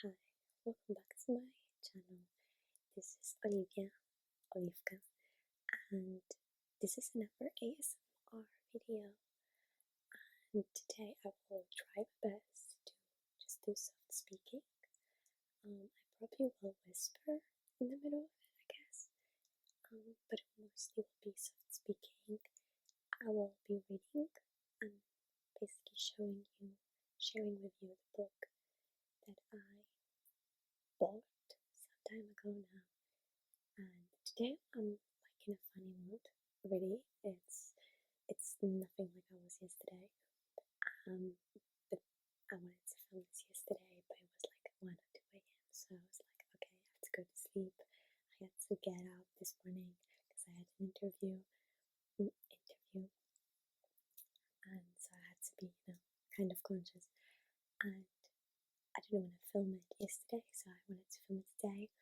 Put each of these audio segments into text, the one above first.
Hi, welcome back to my channel. This is Olivka, and this is another ASMR video. And today I will try my best to just do soft speaking. I probably will whisper in the middle of it, I guess, but it mostly will be soft speaking. I will be reading and basically sharing with you the book that I bought some time ago now. And today I'm like in a funny mood. Really, it's nothing like I was yesterday. But I wanted to film this yesterday, but it was like 1 or 2 a.m. So I was like, okay, I have to go to sleep. I had to get out this morning because I had an interview, and so I had to be, kind of conscious. And I didn't want to film it yesterday, so I wanted to film it today.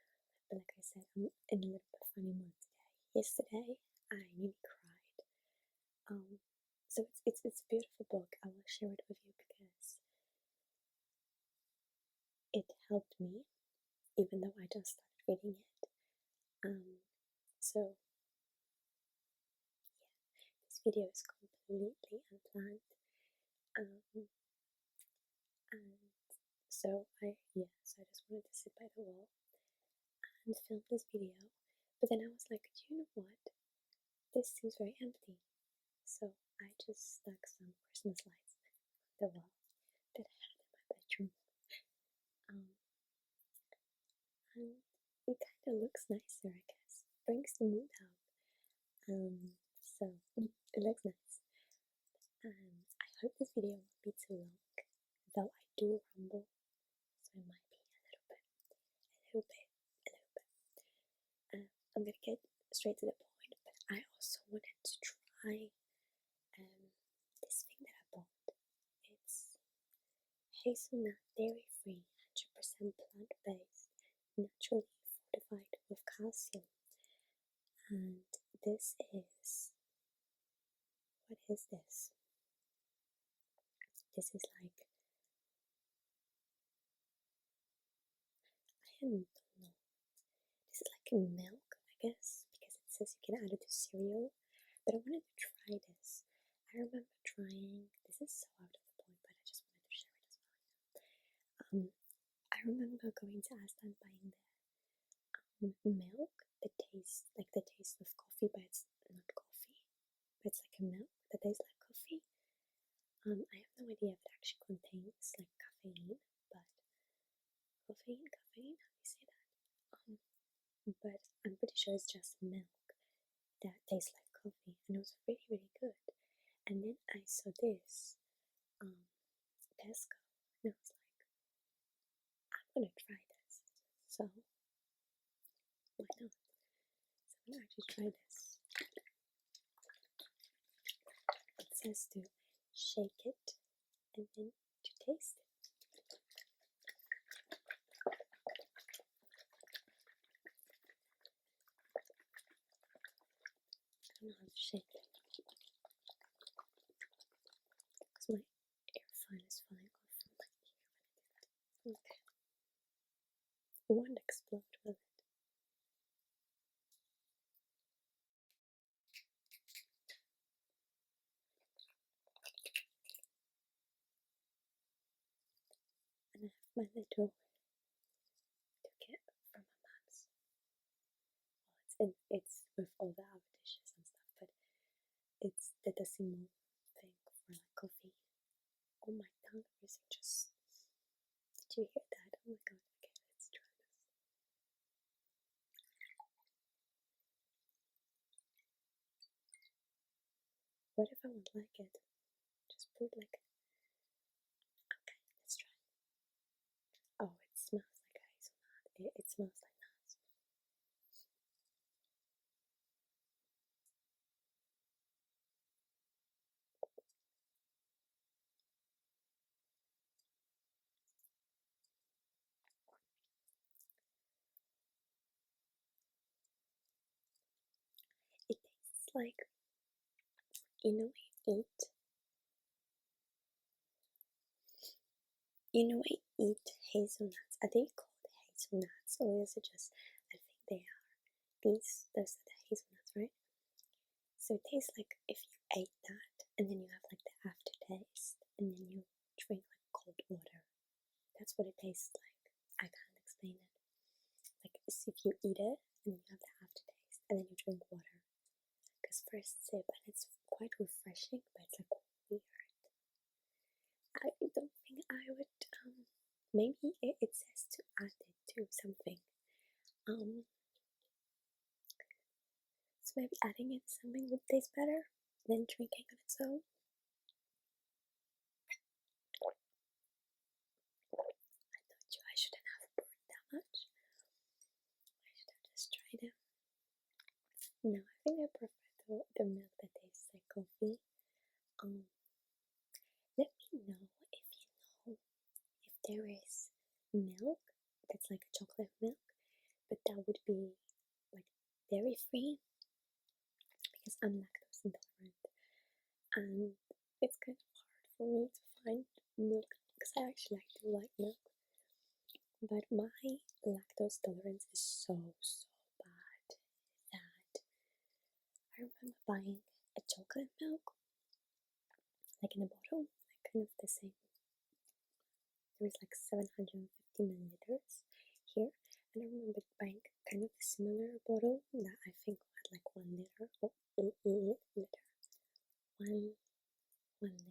But like I said, I'm in a little bit funny mood today. Yesterday, I nearly cried. So it's a beautiful book. I will share it with you because it helped me, even though I just started reading it. So yeah, this video is completely unplanned. And so I just wanted to sit by the wall and film this video. But then I was like, do you know what? This seems very empty. So I just stuck some Christmas lights on the wall that I had in my bedroom. And it kind of looks nicer, I guess. Brings the mood out. So it looks nice. I hope this video won't be too long, though I do rumble, so it might be a little bit. I'm gonna get straight to the point, but I also wanted to try this thing that I bought. It's hazelnut, dairy-free, 100% plant-based, naturally fortified with calcium. And this is, what is this? This is like, I don't know. This is like milk, I guess, because it says you can add it to cereal. But I wanted to try this. I remember trying, this is so out of the point, but I just wanted to share it as well. I remember going to Asda and buying the milk that tastes like the taste of coffee, but it's not coffee. But it's like a milk that tastes like coffee. I have no idea if it actually contains like caffeine, but caffeine, how do you say that? But I'm pretty sure it's just milk that tastes like coffee, and it was really, really good. And then I saw this Tesco, and I was like, I'm gonna try this. So why not? So I'm gonna actually try this. It says to shake it and then to taste it. I don't know how to shake it because my earphone is falling off from my ear when I do that. Okay. It won't explode, will it? And I have my little kit from my mom's. Well, it's with all the other dishes and stuff, but it's the decimal thing for like coffee. Oh, my tongue is just. Did you hear that? Oh my god. Okay, let's try this. What if I won't like it? Just put like. Okay, let's try. Oh, it smells like hazelnut. It smells like nuts. It tastes like, you know, I eat. You know, I eat hazelnuts? Are they called hazelnuts, or is it just, I think they are. Those are the hazelnuts, right? So it tastes like if you ate that and then you have like the aftertaste and then you drink like cold water. That's what it tastes like. I can't explain it. Like as if you eat it and then you have the aftertaste and then you drink water. Because first sip and it's quite refreshing, but it's like weird. I don't think I would. Maybe it says to add it to something. So maybe adding it to something would taste better than drinking on its own. I told you I shouldn't have poured that much. I should have just tried it. No, I think I prefer the milk that tastes like coffee. Um, Let me know if you know if there is milk that's like a chocolate milk, but that would be like dairy free because I'm lactose intolerant and it's kind of hard for me to find milk because I actually do like milk, but my lactose tolerance is so bad that I remember buying a chocolate milk like in a bottle, like kind of the same. There was like 750 milliliters here, and I remember buying kind of a similar bottle that I think had like 1 liter or liter, one liter,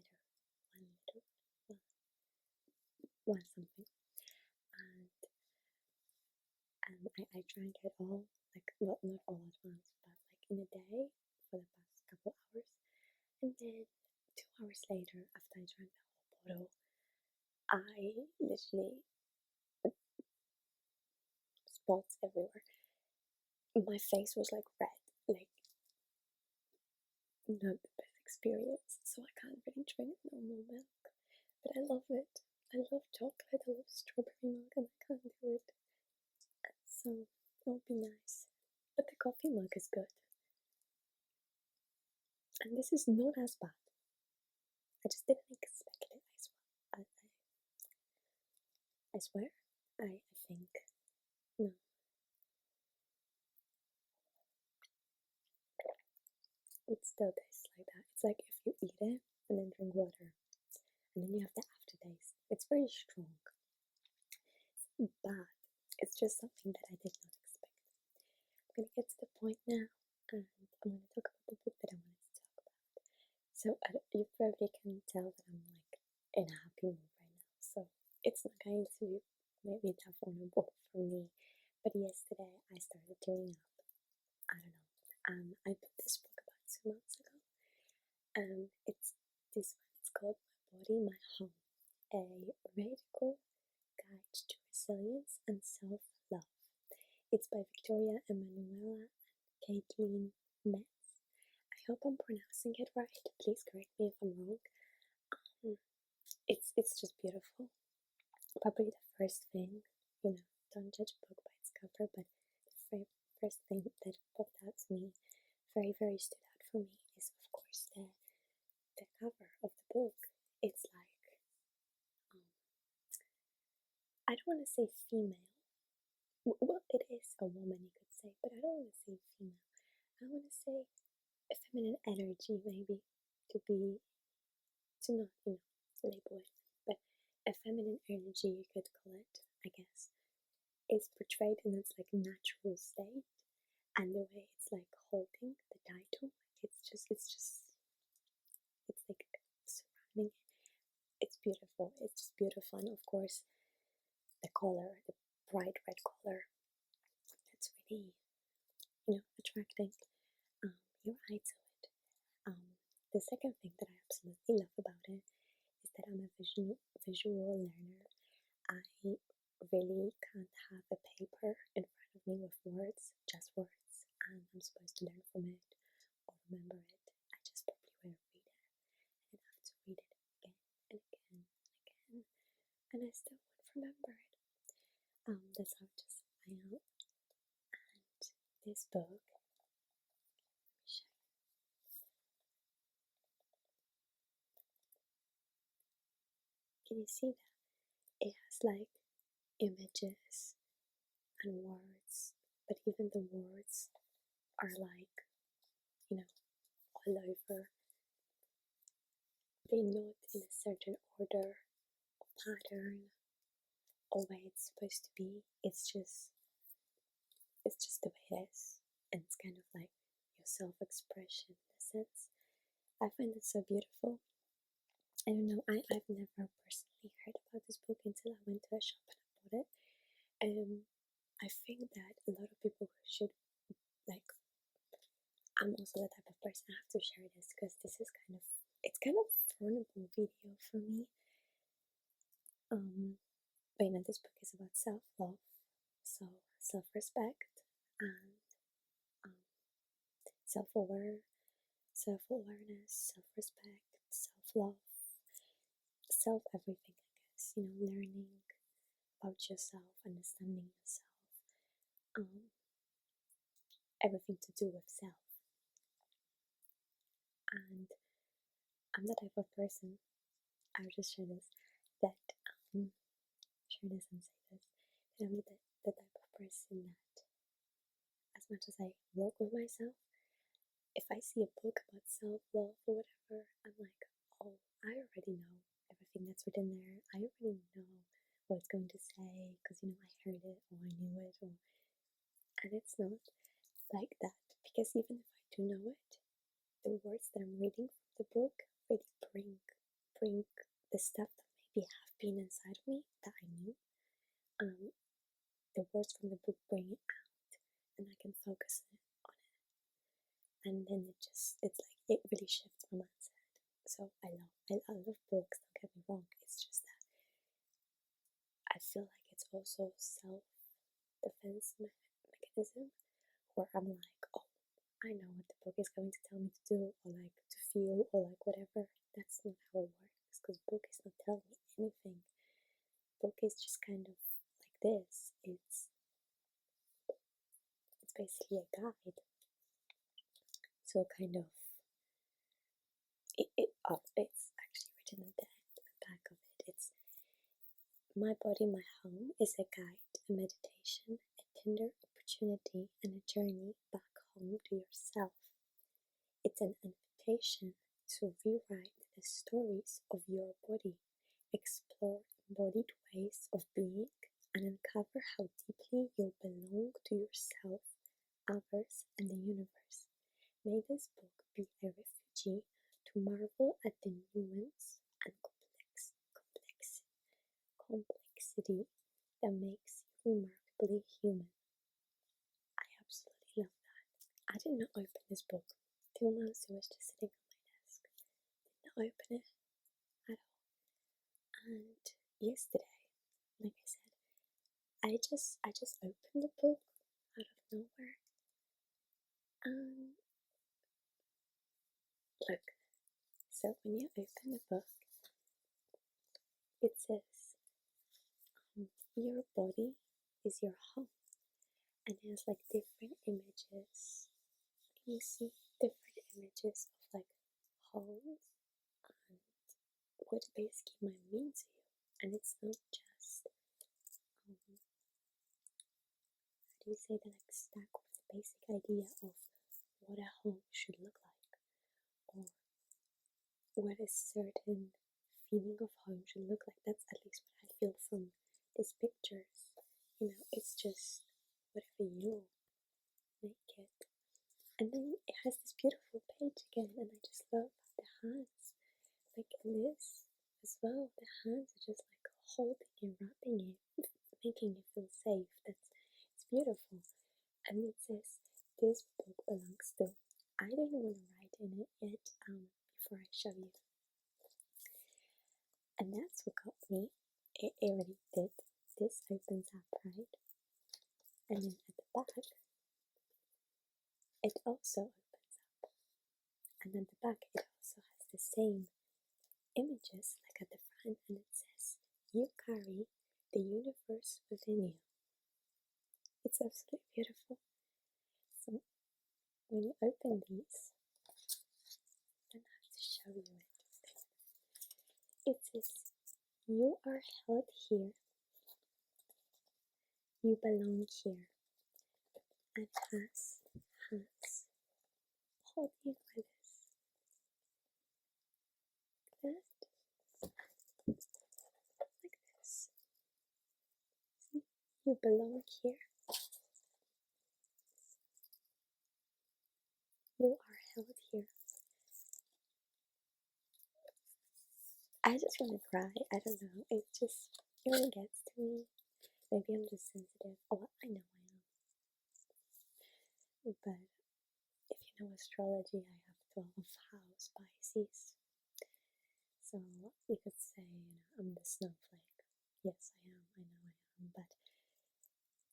one something, and I drank it all, like well, not all at once, but like in a day for the past couple hours, and then 2 hours later, after I drank the whole bottle, I literally spots everywhere. My face was like red, like not the best experience. So I can't really drink normal milk, but I love it. I love chocolate. I love strawberry milk, and I can't do it. So it would be nice. But the coffee milk is good, and this is not as bad. I just didn't expect it. I swear. I think no. It still tastes like that. It's like if you eat it and then drink water, and then you have the aftertaste. It's very strong. It's bad. It's just something that I did not expect. I'm gonna get to the point now, and I'm gonna talk about the book that I wanted to talk about. So you probably can tell that I'm like in a happy mood right now. So it's not going to be maybe that vulnerable for me. But yesterday I started doing up. I don't know. I bought this book about 2 months ago. It's this one. It's called My Body, My Home: A Radical Guide to Resilience and Self-Love. It's by Victoria Emanuela and Caitlin Metz. I hope I'm pronouncing it right. Please correct me if I'm wrong. It's just beautiful. Probably the first thing, don't judge a book by its cover, but the first thing that popped out to me, very stood out for me, is of course the cover of the book. It's like I don't want to say female. Well, it is a woman, you could say, but I don't want to say female. I want to say a feminine energy, maybe, to be, to not, label it, but a feminine energy, you could call it, I guess. It's portrayed in its like natural state, and the way it's like holding the title, it's like surrounding it. It's beautiful. It's just beautiful, and of course, the color, the bright red color, that's really, attracting your eye to it. The second thing that I absolutely love about it is that I'm a visual learner. I really can't have a paper in front of me with words, just words, and I'm supposed to learn from it or remember it. I just probably will read it and have to read it again and again and again, and I still won't remember it. That's how just I am. And this book, let me show you. Can you see that? It has has like images and words, but even the words are like, you know, all over. They're not in a certain order or pattern or way it's supposed to be. It's just the way it is. And it's kind of like your self-expression in a sense. I find it so beautiful. I don't know, I've never personally heard about this book until I went to a shop and I bought it. I think that a lot of people should, like, I'm also the type of person, I have to share this because this is it's kind of vulnerable video for me. But this book is about self-love, so self-respect and um, self-awareness, self-respect, self-love, self-everything, I guess, learning about yourself, understanding yourself, everything to do with self. And I'm the type of person, I'll just share this, that, share this and say this, that I'm the type of person that, as much as I work with myself, if I see a book about self-love or whatever, I'm like, oh, I already know everything that's written there. I already know what it's going to say because, I heard it or I knew it. And it's not like that, because even if I do know it, the words that I'm reading from the book really bring the stuff that maybe have been inside of me that I knew. The words from the book bring it out, and I can focus on it. And then it's like it really shifts my mindset. So I love books, don't get me wrong. It's just that I feel like it's also self-defense mechanism where I'm like, oh, I know what the book is going to tell me to do or like to feel or like whatever. That's not how it works, because book is not telling me anything. Book is just kind of like this. It's basically a guide. So kind of it's actually written at the back of it. It's My Body, My Home is a guide, a meditation, a tender opportunity, and a journey back home to yourself. It's an invitation to rewrite the stories of your body, explore embodied ways of being, and uncover how deeply you belong to yourself, others, and the universe. May this book be a refugee to marvel at the nuance and complexity that makes you remarkably human. I absolutely love that. I did not open this book. 2 months it was just sitting on my desk. Did not open it at all. And yesterday, like I said, I just opened the book out of nowhere. Look, so when you open the book, it says, your body is your home, and it has like different images. Can you see different images of like homes and what basically might mean to you? And it's not just how do you say that, like stuck with the basic idea of what a home should look like, or what a certain feeling of home should look like. That's at least what I feel from these pictures. It's just whatever you make it. And then it has this beautiful page again, and I just love the hands. Like in this as well, the hands are just like holding and wrapping it, making you feel safe. It's beautiful. And it says, this book belongs to. I didn't want to write in it yet before I show you. And that's what got me. It already did. This opens up, right? And then at the back, it also opens up. And at the back, it also has the same images like at the front, and it says, you carry the universe within you. It's absolutely beautiful. So when you open these, I'm going to have to show you it. It says, you are held here You belong here. And has, how do you call this? That, like this. See? You belong here. You are held here. I just want to cry. I don't know. It really gets to me. Maybe I'm just sensitive. Oh, I know I am. But if you know astrology, I have 12th house Pisces. So you could say, I'm the snowflake. Yes, I am. I know I am. But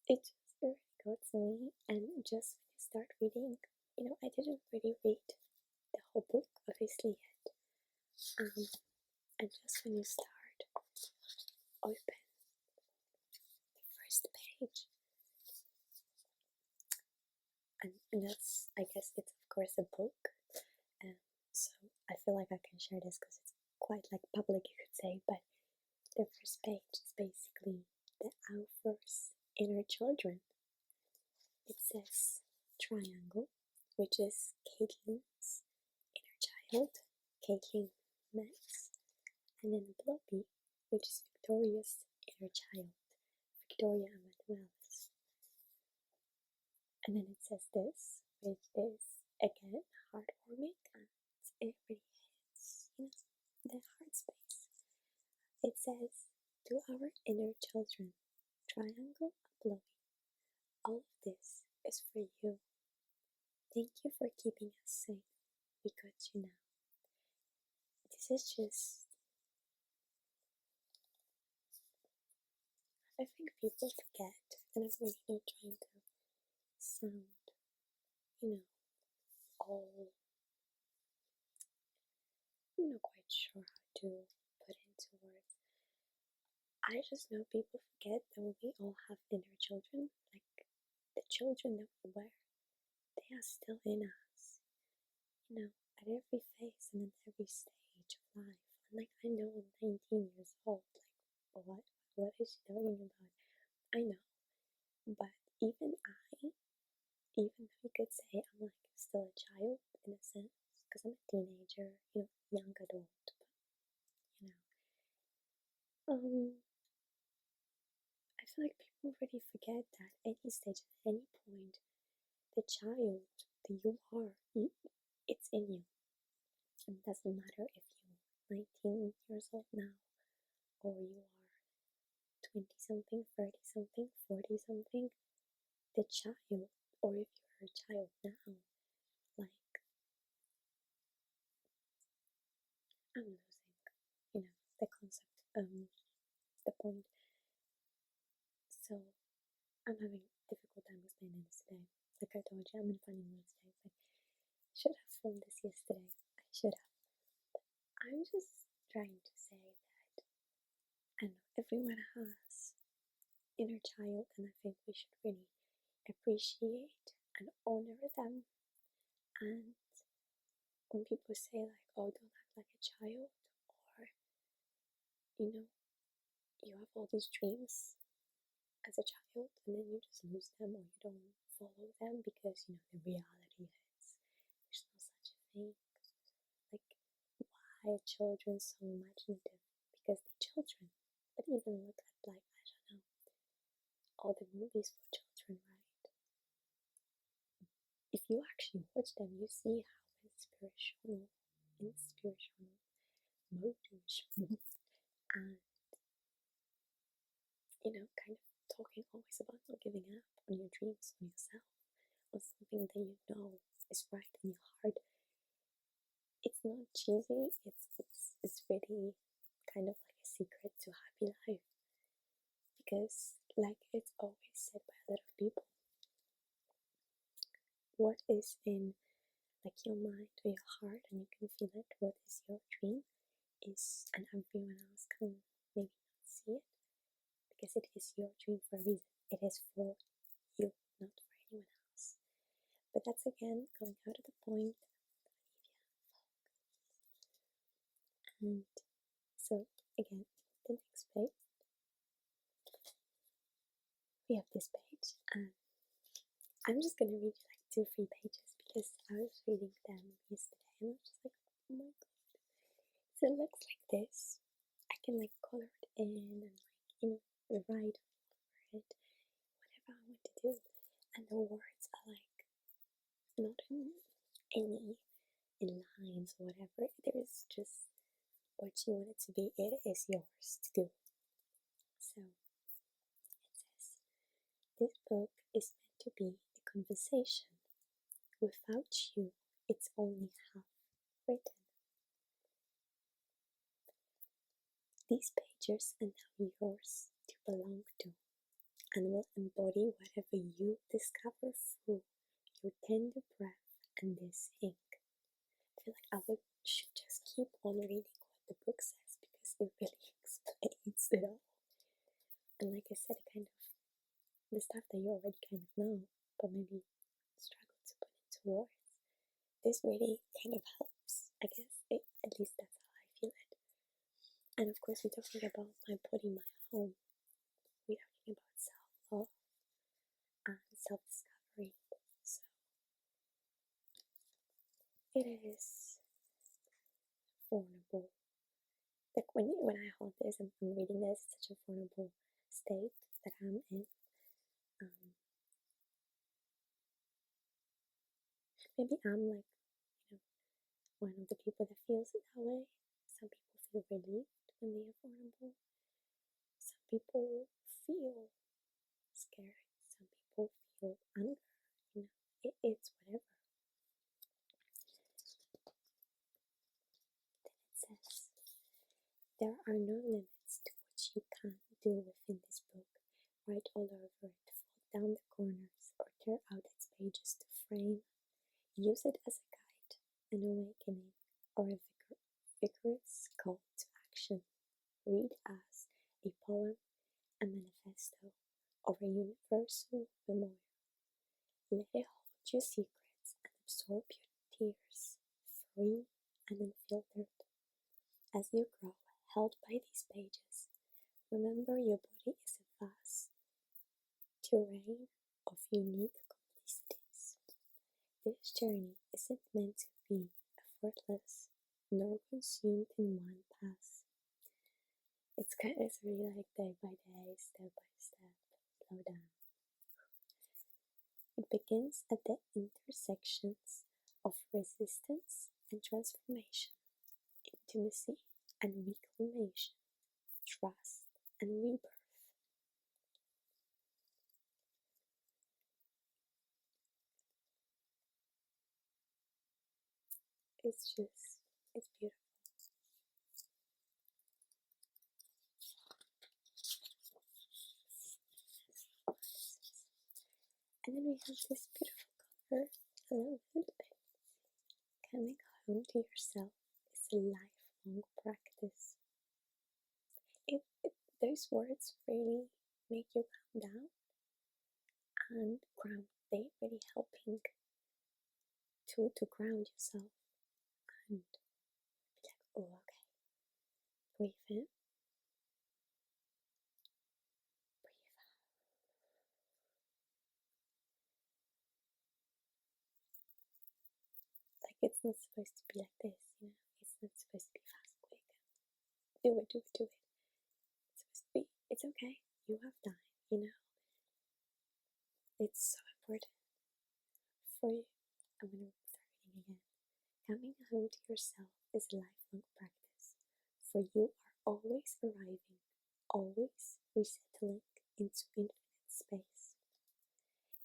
it just really got to me. And just when you start reading, I didn't really read the whole book, obviously, yet. And just when you start, open the first page. And that's, I guess it's of course a book. And so I feel like I can share this because it's quite like public, you could say. But the first page is basically the author's inner children. It says triangle, which is Caitlin's inner child, Caitlin Max, and then Blobby, which is Victoria's inner child, Victoria Amanuelis. And then it says this, which is again heartwarming, and it really hits, the heart space. It says, to our inner children, triangle Blobby, all of this is for you. Thank you for keeping us safe. We got you now. This is just, I think people forget, and I'm really not trying to sound, all, I'm not quite sure how to put into words. I just know people forget that we all have inner children, like the children that we wear, they are still in us, at every phase and in every stage of life. And like, I know I'm 19 years old, like, what is she talking about? I know, but even though you could say I'm like still a child in a sense, because I'm a teenager, young adult, but I feel like people really forget that any stage, at any point, the child that you are, it's in you. And it doesn't matter if you're 19 years old now, or you are 20 something, 30 something, 40 something, the child, or if you're a child now, like, I'm losing, the concept, the point. So I'm having a difficult time explaining this today. Like I told you, I'm in funny mood today, but I should have filmed this yesterday. I should have. I'm just trying to say that I know everyone has inner child, and I think we should really appreciate and honor them. And when people say like, "Oh, don't act like a child," or you have all these dreams as a child, and then you just lose them, or you don't follow them because the reality hits. There's no such a thing. Like, why are children so imaginative? Because they're children. But even look at, like, I don't know, all the movies for children, right? If you actually watch them, you see how inspirational, motivational, and kind of talking always about not giving up on your dreams, on yourself, on something that you know is right in your heart. It's not cheesy. It's really kind of like a secret to happy life, because like it's always said by a lot of people, what is in like your mind or your heart, and you can feel it, what is your dream is, and everyone else can maybe not see it, because it is your dream for a reason. It is for you, not for anyone else. But that's again going out of the point. And so again, the next page, we have this page, and I'm just gonna read you like 2 or 3 pages because I was reading them yesterday and I was just like, oh my god. So it looks like this. I can like color it in and like, write over it, whatever I want to do. And the words are like not in any in lines or whatever. There is just what you want it to be. It is yours to do. So it says, this book is meant to be a conversation. Without you, it's only half written. These pages are now yours to belong to, and will embody whatever you discover through your tender breath and this ink. I feel like should just keep on reading what the book says because it really explains it all. And like I said, kind of the stuff that you already kind of know, but maybe struggle to put into words. This really kind of helps, I guess. At least that's how I feel it. And of course, we're talking about my body, my home. We're talking about self-love and self-discovery. So it is vulnerable. Like when I hold this and I'm reading this, it's such a vulnerable state that I'm in. Maybe I'm like, one of the people that feels it that way. Some people feel relieved when they are vulnerable. Some people feel scared. Some people feel anger. It's whatever. Then it says, there are no limits to what you can do within this book. Write all over it, fold down the corners, or tear out its pages to frame. Use it as a guide, an awakening, or a vigorous call to action. Read as a poem, a manifesto, or a universal memorial. Let it hold your secrets and absorb your tears, free and unfiltered. As you grow, held by these pages, remember your body is a vast terrain of unique complicities. This journey isn't meant to be effortless nor consumed in one pass. It's really like day by day, step by step, slow down. It begins at the intersections of resistance and transformation, intimacy and reclamation, trust and rebirth. It's beautiful. And then we have this beautiful cover, a little bit. Coming home to yourself is a lifelong practice. Those words really make you calm down and ground. They really helping to ground yourself and be like, oh, okay, breathe in, breathe out. Like it's not supposed to be like this, It's not supposed to be fast, quick. Do it. It's supposed to be. It's okay. You have time. It's so important for you. I'm gonna start reading again. Coming home to yourself is a lifelong practice, for you are always arriving, always resettling into infinite space.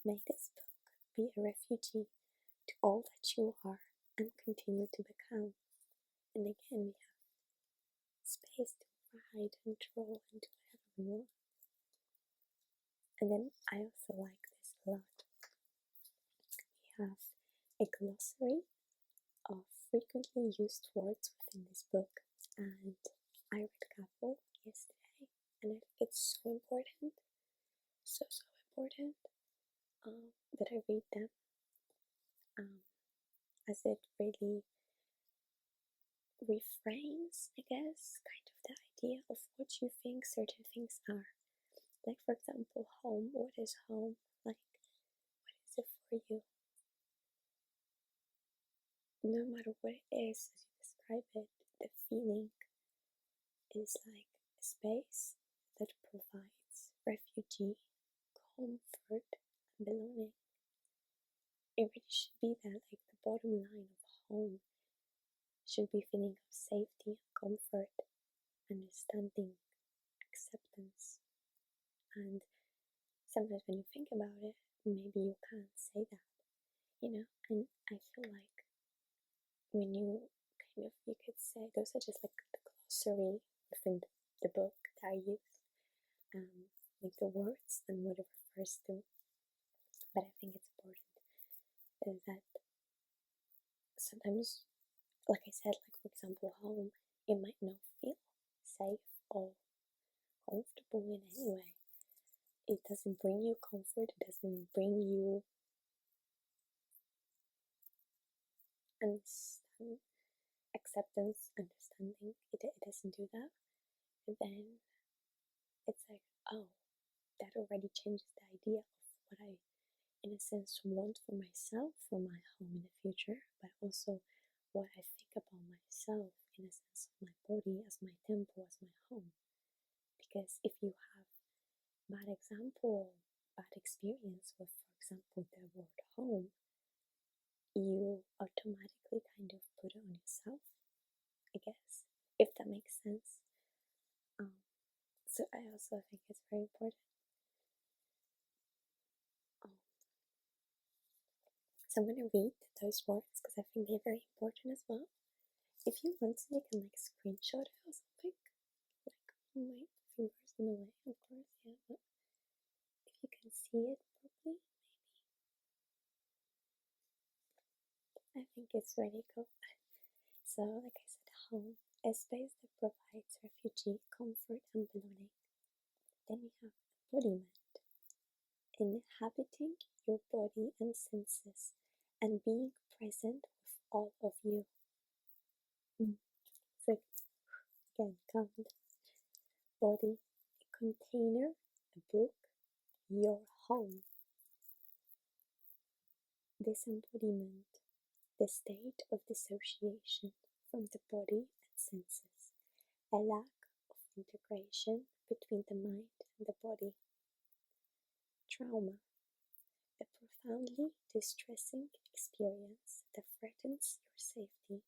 May this book be a refugee to all that you are and continue to become. And again, we have space to ride and troll and do whatever we want. And then I also like this a lot. We have a glossary of frequently used words within this book, and I read a couple yesterday, and I think it's so important, so important that I read them, as it really reframes, I guess, kind of the idea of what you think certain things are. Like, for example, home. What is home? Like, what is it for you? No matter what it is, as you describe it, the feeling is like a space that provides refuge, comfort, and belonging. It really should be that, like, the bottom line of home should be feeling of safety, comfort, understanding, acceptance. And sometimes when you think about it, maybe you can't say that, and I feel like when you you could say those are just like the glossary within the book that I use, like the words and what it refers to. But I think it's important is that sometimes, like I said, like for example, home, it might not feel safe or comfortable in any way. It doesn't bring you comfort, it doesn't bring you acceptance, understanding. It doesn't do that. And then it's like, oh, that already changes the idea of what I, in a sense, want for myself, for my home in the future, but also what I think about myself in a sense of my body as my temple, as my home. Because if you have bad example, bad experience with, for example, the word home, you automatically kind of put it on yourself, I guess, if that makes sense. So I also think it's very important. So I'm going to read those words because I think they're very important as well. If you want to, you can like screenshot it or something. Like, my fingers in the way, of course, yeah, but if you can see it properly, maybe. I think it's really cool. So, like I said, home, a space that provides refuge, comfort, and belonging. Then we have embodiment, inhabiting your body and senses, and being present with all of you. So, again, count. Body, a container, a book, your home. Disembodiment, the state of dissociation from the body and senses, a lack of integration between the mind and the body. Trauma, a profoundly distressing experience that threatens your safety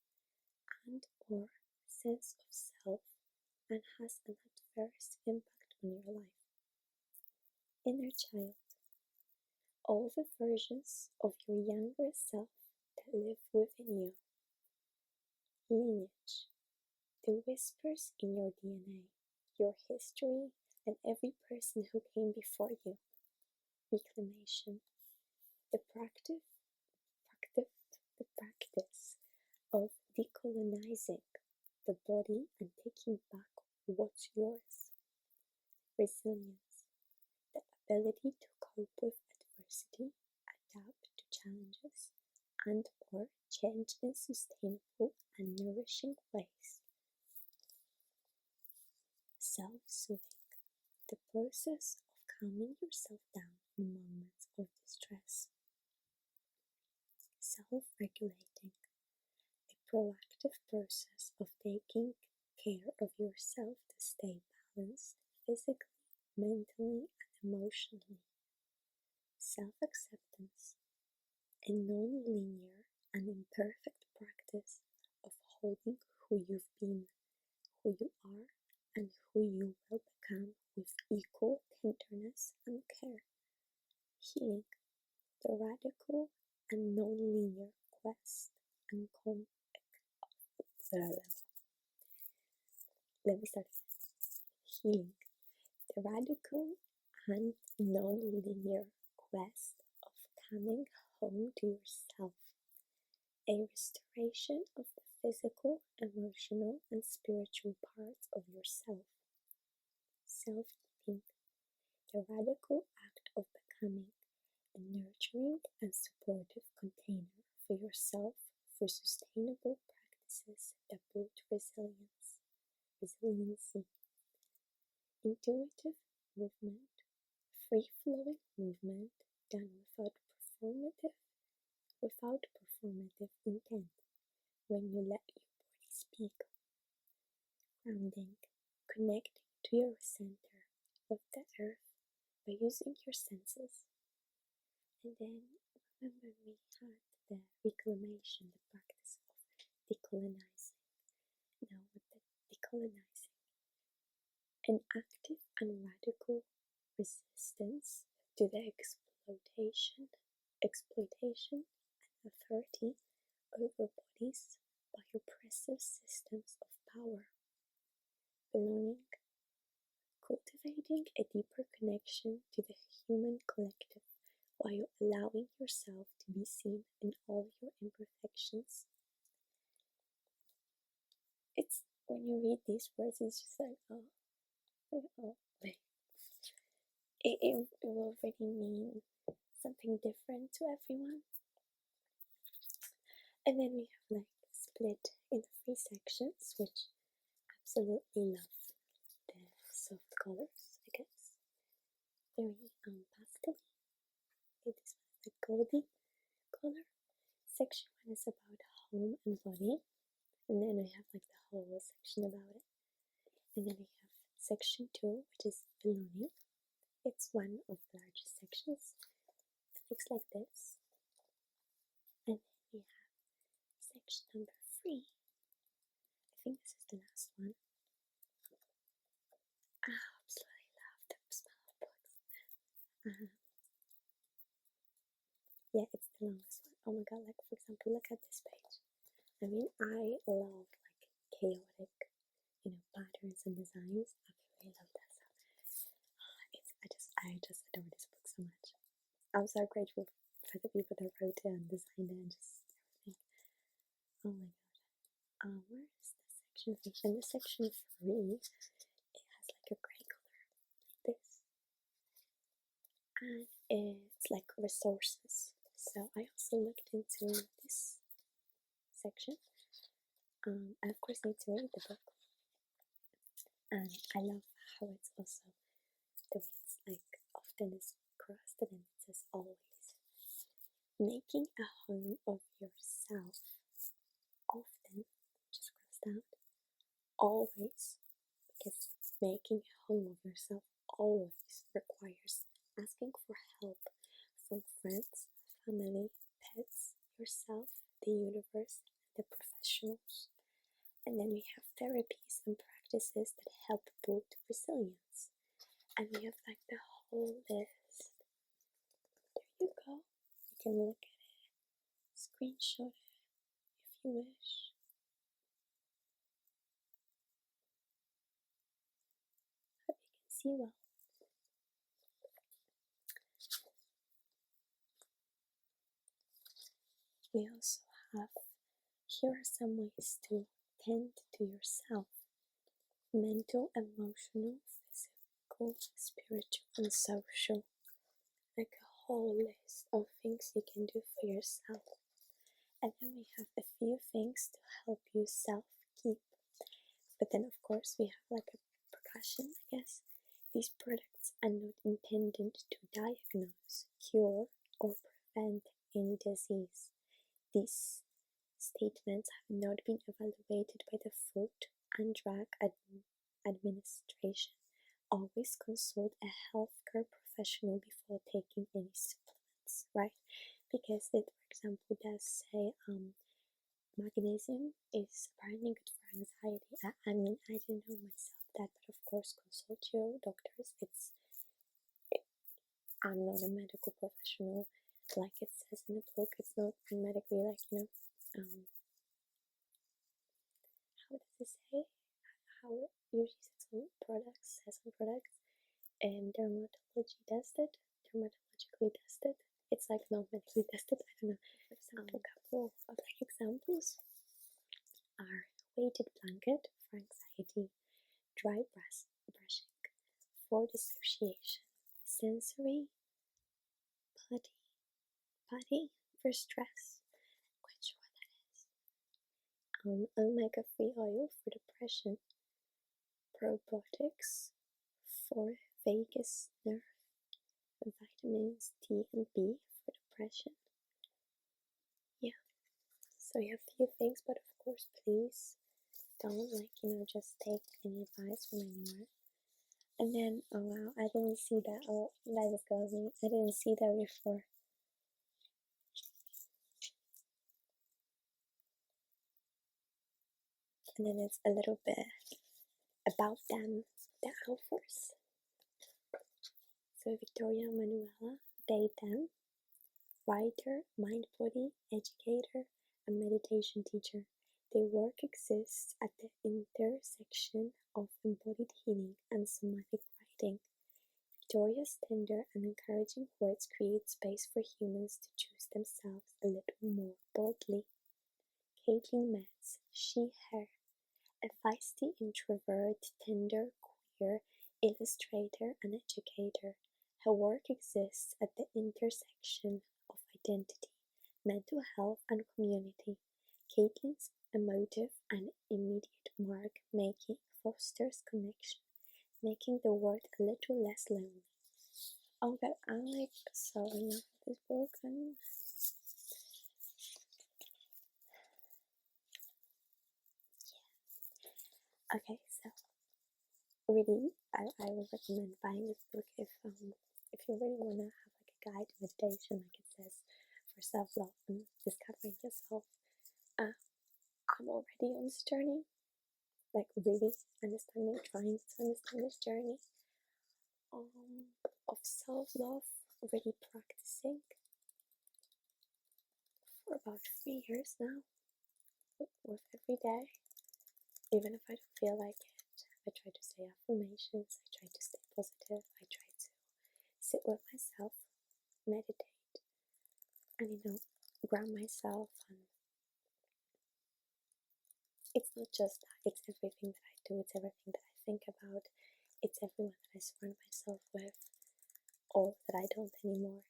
and or sense of self and has an adverse impact on your life. Inner child, all the versions of your younger self that live within you. Lineage, the whispers in your DNA, your history, and every person who came before you. Reclamation, the practice of decolonizing the body and taking back what's yours. Resilience, the ability to cope with adversity, adapt to challenges, and or change in sustainable and nourishing ways. Self-soothing, the process of calming yourself down in moments of distress. Self-regulating, a proactive process of taking care of yourself to stay balanced physically, mentally, and emotionally. Self-acceptance, a non-linear and imperfect practice of holding who you've been, who you are, and who you will become with equal tenderness and care. Healing, the radical and non-linear quest and let me start again. Healing, the radical and non-linear quest of coming home to yourself. A restoration of the physical, emotional, and spiritual parts of yourself. Self-healing, the radical act of becoming a nurturing and supportive container for yourself for sustainable practices that build resiliency. Intuitive movement movement done without performative intent. When you let your body speak, grounding, connecting to your center of the earth by using your senses. And then remember we had the reclamation, the practice of decolonizing. Now with the decolonizing, an active and radical resistance to the exploitation and authority over bodies by oppressive systems of power. Belonging, cultivating a deeper connection to the human collective while allowing yourself to be seen in all your imperfections. It's when you read these words, it's just like, it will really mean something different to everyone. And then we have like split into 3 sections, which I absolutely love the soft colors, I guess. Very pastel. This one is the golden color. Section 1 is about home and body, and then we have like the whole section about it. And then we have section 2, which is belonging. It's one of the largest sections. It looks like this. And then we have section number 3. I think this is the last one. I absolutely love the smell of books. Yeah, it's the longest one. Oh my god, like for example, look at this page. I mean, I love like chaotic, patterns and designs. I really love that stuff. I just adore this book so much. I'm so grateful for the people that wrote it and designed it and just everything. Oh my god. Where's the section 3? In the section 3, it has like a grey color like this. And it's like resources. So I also looked into this section. I of course need to read the book. And I love how it's also the way it's like often is crusted and it says always. Making a home of yourself often, just crossed out, always, because making a home of yourself always requires asking for help from friends, family, pets, yourself, the universe, and the professionals. And then we have therapies and practices that help build resilience. And we have like the whole list. There you go. You can look at it, screenshot it if you wish. Hope you can see well. We also have, here are some ways to tend to yourself: mental, emotional, physical, spiritual, and social. Like a whole list of things you can do for yourself. And then we have a few things to help you self-keep. But then of course we have like a precaution, I guess. These products are not intended to diagnose, cure, or prevent any disease. These statements have not been evaluated by the Food and Drug Administration. Always consult a healthcare professional before taking any supplements, right? Because it, for example, does say magnesium is apparently good for anxiety. I mean, I didn't know myself that, but of course, consult your doctors. I'm not a medical professional, like it says in the book. It's not medically like how does it say? How it usually says on products, dermatologically tested. It's like not medically tested. I don't know. For example, a couple of like examples are weighted blanket for anxiety, dry brushing for dissociation, sensory putty for stress. Quite sure what that is. Omega-3 oil for depression, probiotics for vagus nerve, vitamins D and B for depression. Yeah, so you have a few things, but of course, please don't just take any advice from anywhere. And then, oh wow, I didn't see that. Oh, that just goes me. I didn't see that before. And then it's a little bit about them, the authors. So Victoria Manuela, they, them, writer, mind body, educator, and meditation teacher. Their work exists at the intersection of embodied healing and somatic writing. Victoria's tender and encouraging words create space for humans to choose themselves a little more boldly. Caitlin Metz, she, her, a feisty introvert, tender, queer illustrator and educator. Her work exists at the intersection of identity, mental health, and community. Caitlin's emotive and immediate mark making fosters connection, making the world a little less lonely. Oh god, I'm like so in love with this book. Okay, so really, I would recommend buying this book if you really want to have like a guide to meditation, like it says, for self-love and discovering yourself. I'm already on this journey, like really trying to understand this journey of self-love, already practicing for about 3 years now, with every day, even if I don't feel like it. I try to say affirmations, I try to stay positive, I try to sit with myself, meditate, and ground myself. And it's not just that, it's everything that I do, it's everything that I think about, it's everyone that I surround myself with, or that I don't anymore.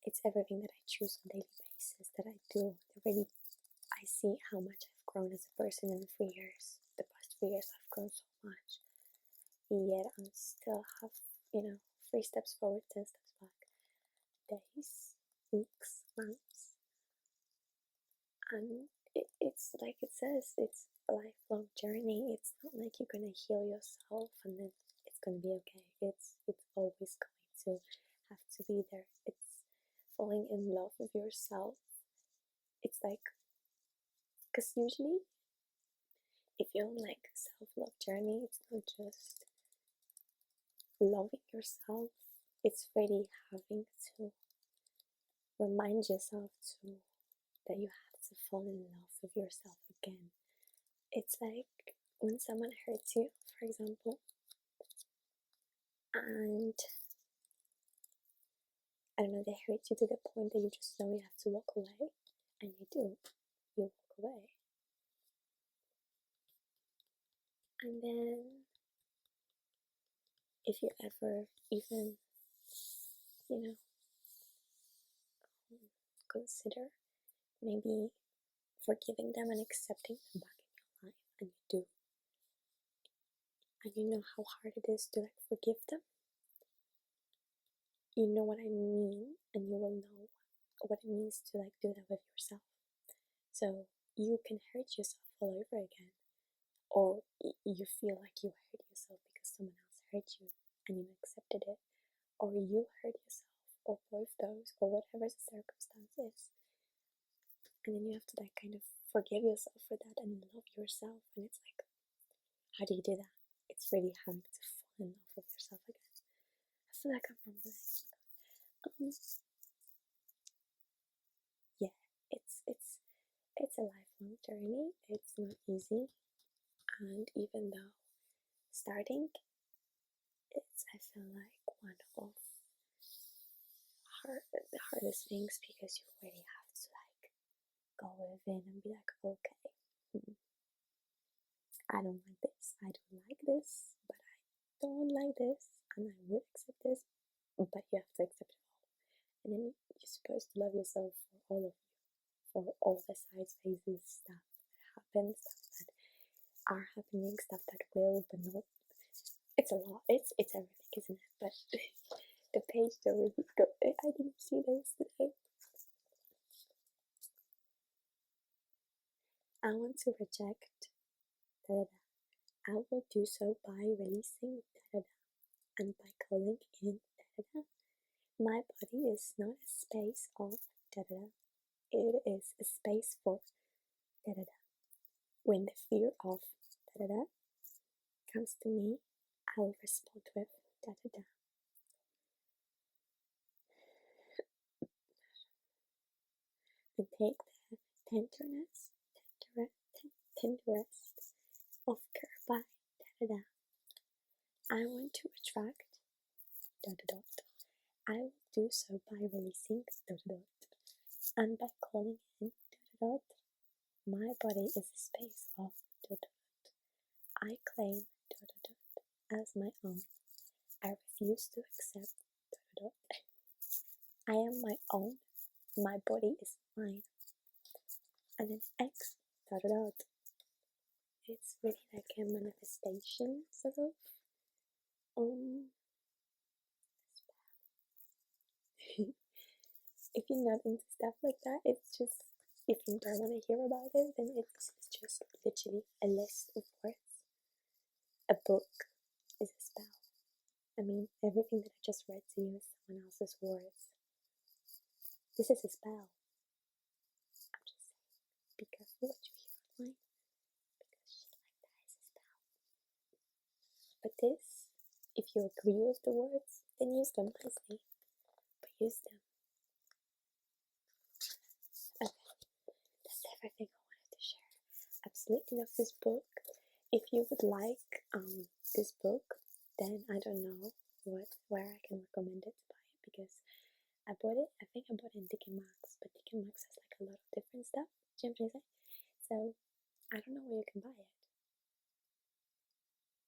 It's everything that I choose on a daily basis that I do. I see how much I've grown as a person in 3 years. The past 3 years I've grown so much. Yet I still have, 3 steps forward, 10 steps back. Days, weeks, months. And it's like it says, it's a lifelong journey. It's not like you're gonna heal yourself and then it's gonna be okay. It's always going to have to be there. It's falling in love with yourself. It's like, because usually if you're on like a self-love journey, it's not just loving yourself, it's really having to remind yourself that you have to fall in love with yourself again. It's like when someone hurts you, for example, and I don't know, they hurt you to the point that you just know you have to walk away, and you do, you walk away. And then if you ever even, consider maybe forgiving them and accepting them back in your life, and you do, and you know how hard it is to like forgive them, you know what I mean, and you will know what it means to like do that with yourself. So you can hurt yourself all over again, or you feel like you hurt yourself because someone else hurt you and you accepted it, or you hurt yourself, or both those, or whatever the circumstance is. And then you have to like kind of forgive yourself for that and love yourself. And it's like, how do you do that? It's really having to fall in love with yourself again. I feel like I'm rambling. Yeah, it's a lifelong journey. It's not easy, and even though starting, it's, I feel like, one of the hardest things, because you really have to like go within and be like, okay, I don't like this, I don't like this, but I don't like this, and I will accept this, but you have to accept it all. And then you're supposed to love yourself for all of you, for all the sides, phases, stuff that happens, stuff that are happening, stuff that will, but not. It's a lot. It's everything, isn't it? But the page that really good. I didn't see this today. I want to reject da da da. I will do so by releasing da da da and by calling in da da da. My body is not a space of da da da. It is a space for da da da. When the fear of da da da comes to me, I will respond with da da da. And take the tenderest of care by da da da. I want to attract dot dot dot. I will do so by releasing dot dot dot and by calling in dot dot dot. My body is a space of dot dot dot. I claim dot dot dot as my own. I refuse to accept dot dot dot. I am my own. My body is mine. And then X dot dot dot. It's really like a manifestation sort of. If you're not into stuff like that, it's just, if you don't want to hear about it, then it's just literally a list of words. A book is a spell. I mean, everything that I just read to you is someone else's words. This is a spell. I'm just saying, be careful what you hear online, because shit like that is a spell. But this, if you agree with the words, then use them wisely. But use them. Okay, that's everything I wanted to share. Absolutely love this book. If you would like this book, then I don't know where I can recommend it to buy it, because I bought it, I think I bought it in Dick and Max, but Dick and Max has like a lot of different stuff, do you know what I'm trying to say? So I don't know where you can buy it,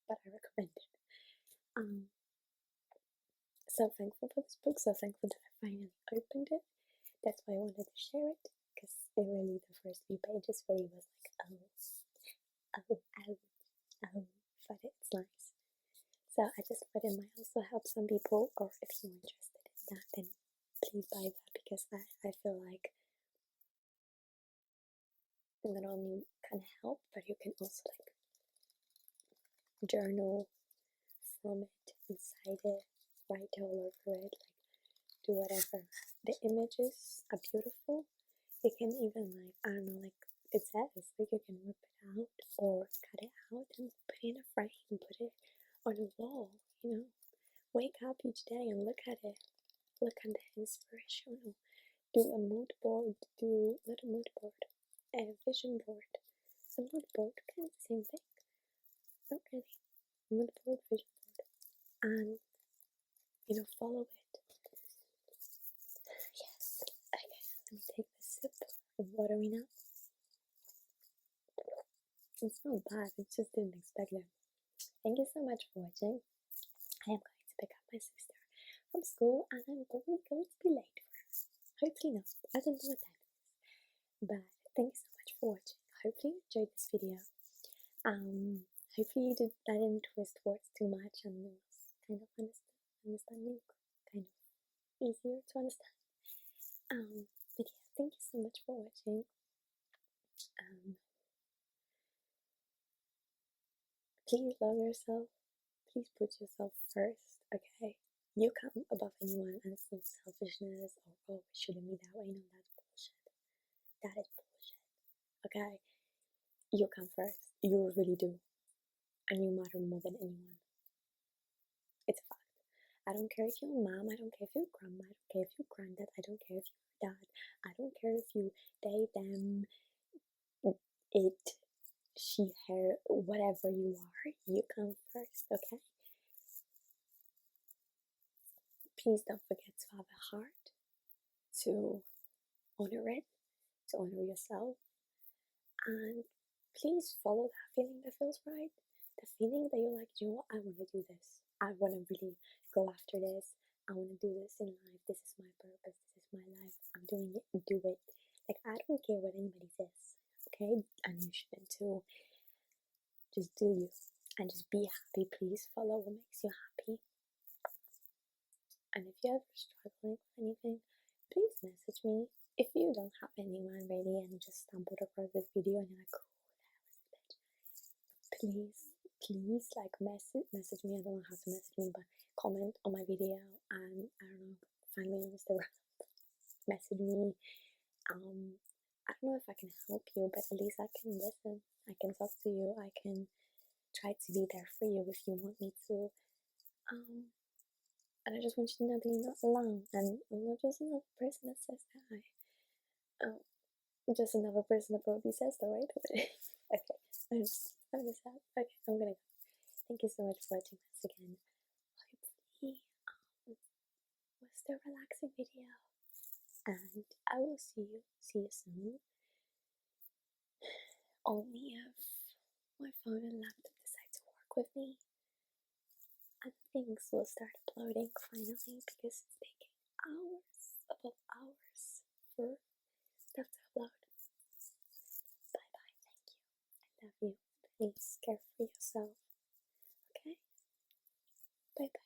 but I recommend it. So thankful for this book, so thankful that I finally opened it. That's why I wanted to share it, because it really, the first few pages really was like, but it's nice. So I just thought it might also help some people, or if you're interested in that, then please buy that, because I feel like it not only can help, but you can also like journal from it, inside it, write all over it, like do whatever. The images are beautiful. You can even like, I don't know, like it says, like you can rip it out or cut it out and put it in a frame, put it on a wall, you know. Wake up each day and look at it. Look at the inspirational. Do a mood board, not a mood board, a vision board. A mood board, kind of the same thing. Not really. Mood board, vision board. And, you know, follow it. Yes. Okay, let me take a sip of water now. It's not bad, I just didn't expect it. Thank you so much for watching. I am going to pick up my sister from school, and I'm probably going to be late for her. Hopefully not. I don't know what time it is. But thank you so much for watching. Hopefully you enjoyed this video. Hopefully I didn't twist words too much, and it was kind of understanding, kind of easier to understand. But yeah, thank you so much for watching. Please love yourself. Please put yourself first, okay? You come above anyone, and it's no selfishness or, oh, it shouldn't be that way. No, that's bullshit. That is bullshit, okay? You come first. You really do. And you matter more than anyone. It's a fact. I don't care if you're mom, I don't care if you're grandma, I don't care if you're granddad, I don't care if you're dad, I don't care if you, they, them, it, she, her, whatever you are, you come first, okay? Please don't forget to have a heart, to honor it, to honor yourself, and please follow that feeling that feels right. The feeling that you're like, you know what, I want to do this. I want to really go after this. I want to do this in life. This is my purpose. This is my life. I'm doing it. Do it. Like, I don't care what anybody says, okay? And you shouldn't too. Just do you. And just be happy. Please follow what makes you happy. And if you're ever struggling with anything, please message me. If you don't have anyone ready and you just stumbled across this video and you're like, oh, that was a bitch, please, like message me. I don't know how to message me, but comment on my video and I don't know, find me on Instagram, message me. I don't know if I can help you, but at least I can listen. I can talk to you. I can try to be there for you if you want me to. And I just want you to know that you're not alone. And I'm not just another person that says that. Just another person that probably says that, right? Okay, I'm just sad. Okay, I'm gonna go. Thank you so much for watching this again. Hopefully, was the relaxing video. And I will see you soon. Only if my phone and laptop decide to work with me and things will start uploading finally because it's taking hours upon hours for stuff to upload. Bye bye, thank you. I love you. Please care for yourself. Okay? Bye bye.